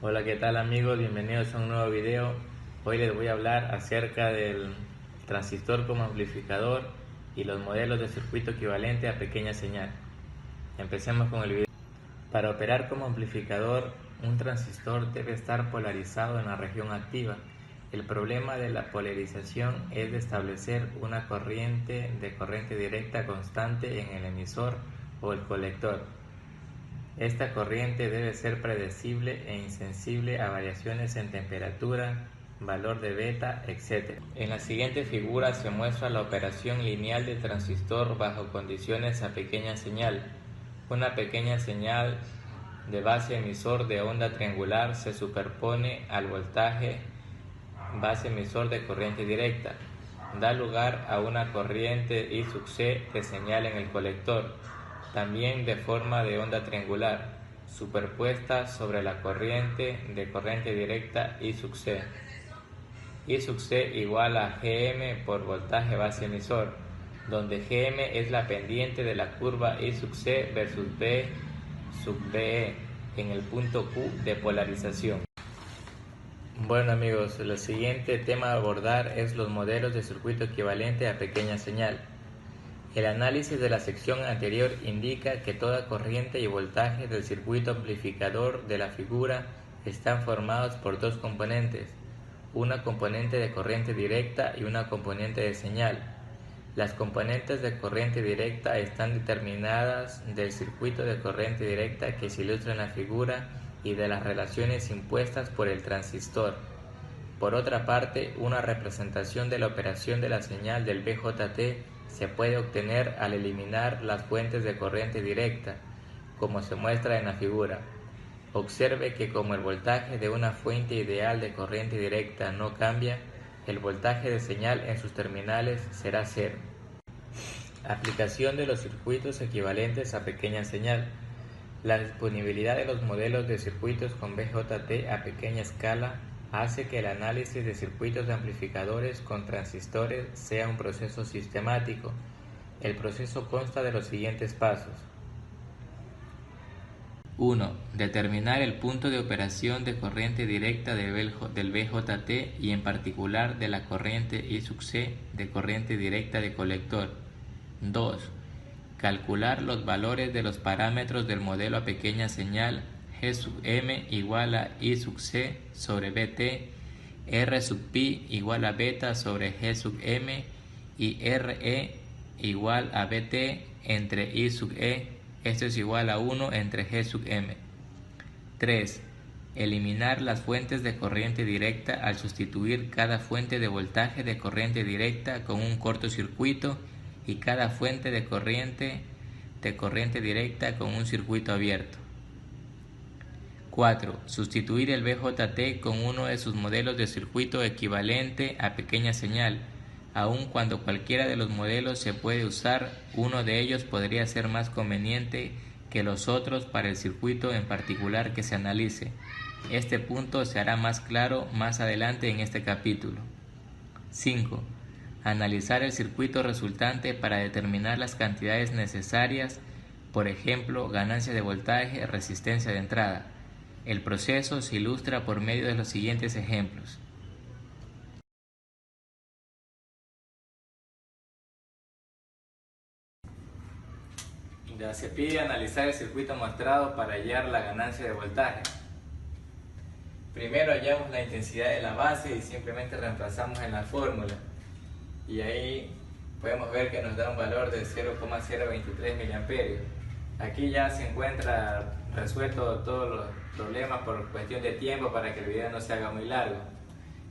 Hola, ¿qué tal amigos? Bienvenidos a un nuevo video. Hoy les voy a hablar acerca del transistor como amplificador y los modelos de circuito equivalente a pequeña señal. Empecemos con el video. Para operar como amplificador, un transistor debe estar polarizado en la región activa. El problema de la polarización es de establecer una corriente directa constante en el emisor o el colector. Esta corriente debe ser predecible e insensible a variaciones en temperatura, valor de beta, etc. En la siguiente figura se muestra la operación lineal del transistor bajo condiciones a pequeña señal. Una pequeña señal de base emisor de onda triangular se superpone al voltaje base emisor de corriente directa. Da lugar a una corriente I sub C de señal en el colector, también de forma de onda triangular, superpuesta sobre la corriente directa I sub C. I sub C igual a Gm por voltaje base emisor, donde Gm es la pendiente de la curva I sub C versus B sub Be en el punto Q de polarización. Bueno amigos, el siguiente tema a abordar es los modelos de circuito equivalente a pequeña señal. El análisis de la sección anterior indica que toda corriente y voltaje del circuito amplificador de la figura están formados por dos componentes, una componente de corriente directa y una componente de señal. Las componentes de corriente directa están determinadas del circuito de corriente directa que se ilustra en la figura y de las relaciones impuestas por el transistor. Por otra parte, una representación de la operación de la señal del BJT se puede obtener al eliminar las fuentes de corriente directa, como se muestra en la figura. Observe que como el voltaje de una fuente ideal de corriente directa no cambia, el voltaje de señal en sus terminales será cero. Aplicación de los circuitos equivalentes a pequeña señal. La disponibilidad de los modelos de circuitos con BJT a pequeña escala hace que el análisis de circuitos de amplificadores con transistores sea un proceso sistemático. El proceso consta de los siguientes pasos. 1. Determinar el punto de operación de corriente directa del BJT y en particular de la corriente I sub C de corriente directa de colector. 2. Calcular los valores de los parámetros del modelo a pequeña señal G sub M igual a I sub C sobre BT, R sub pi igual a beta sobre G sub M y RE igual a BT entre I sub E, esto es igual a 1 entre G sub M. 3. Eliminar las fuentes de corriente directa al sustituir cada fuente de voltaje de corriente directa con un cortocircuito y cada fuente de corriente directa con un circuito abierto. 4. Sustituir el BJT con uno de sus modelos de circuito equivalente a pequeña señal. Aun cuando cualquiera de los modelos se puede usar, uno de ellos podría ser más conveniente que los otros para el circuito en particular que se analice. Este punto se hará más claro más adelante en este capítulo. 5. Analizar el circuito resultante para determinar las cantidades necesarias, por ejemplo, ganancia de voltaje, resistencia de entrada. El proceso se ilustra por medio de los siguientes ejemplos. Ya se pide analizar el circuito mostrado para hallar la ganancia de voltaje. Primero hallamos la intensidad de la base y simplemente reemplazamos en la fórmula. Y ahí podemos ver que nos da un valor de 0,023 mA. Aquí ya se encuentra resuelto todos los problemas por cuestión de tiempo para que el video no se haga muy largo.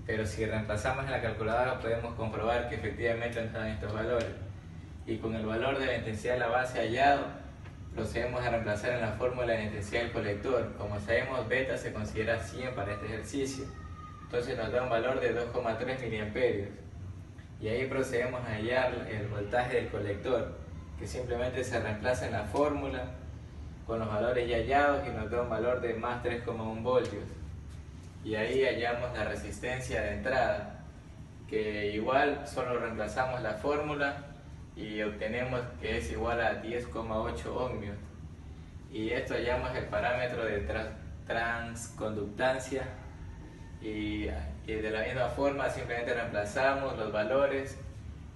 Pero si reemplazamos en la calculadora podemos comprobar que efectivamente nos dan estos valores. Y con el valor de la intensidad de la base hallado, procedemos a reemplazar en la fórmula la intensidad del colector. Como sabemos, beta se considera 100 para este ejercicio. Entonces nos da un valor de 2,3 mA. Y ahí procedemos a hallar el voltaje del colector, que simplemente se reemplaza en la fórmula con los valores ya hallados y nos da un valor de más 3,1 voltios. Y ahí hallamos la resistencia de entrada, que igual solo reemplazamos la fórmula y obtenemos que es igual a 10,8 ohmios. Y esto hallamos el parámetro de transconductancia y de la misma forma simplemente reemplazamos los valores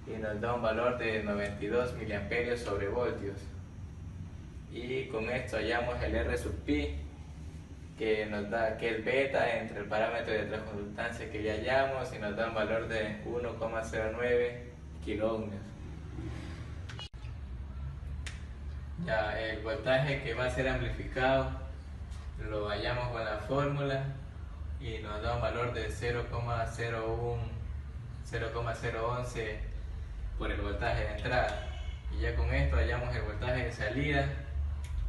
y nos da un valor de 92 miliamperios sobre voltios, y con esto hallamos el R sub pi, que nos da que es beta entre el parámetro de transconductancia que ya hallamos, y nos da un valor de 1,09 kiloohmios. Ya el voltaje que va a ser amplificado lo hallamos con la fórmula y nos da un valor de 0,011 por el voltaje de entrada, y ya con esto hallamos el voltaje de salida,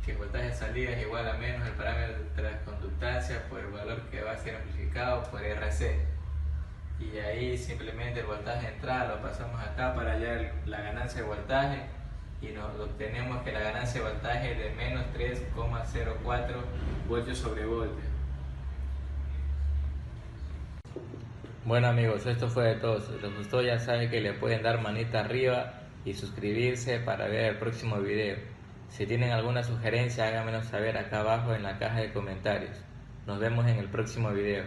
que el voltaje de salida es igual a menos el parámetro de transconductancia por el valor que va a ser amplificado por RC, y ahí simplemente el voltaje de entrada lo pasamos acá para hallar la ganancia de voltaje, y nos obtenemos que la ganancia de voltaje es de menos 3,04 voltios sobre voltio. Bueno amigos, esto fue de todo. Si les gustó, ya saben que le pueden dar manita arriba y suscribirse para ver el próximo video. Si tienen alguna sugerencia, háganmelo saber acá abajo en la caja de comentarios. Nos vemos en el próximo video.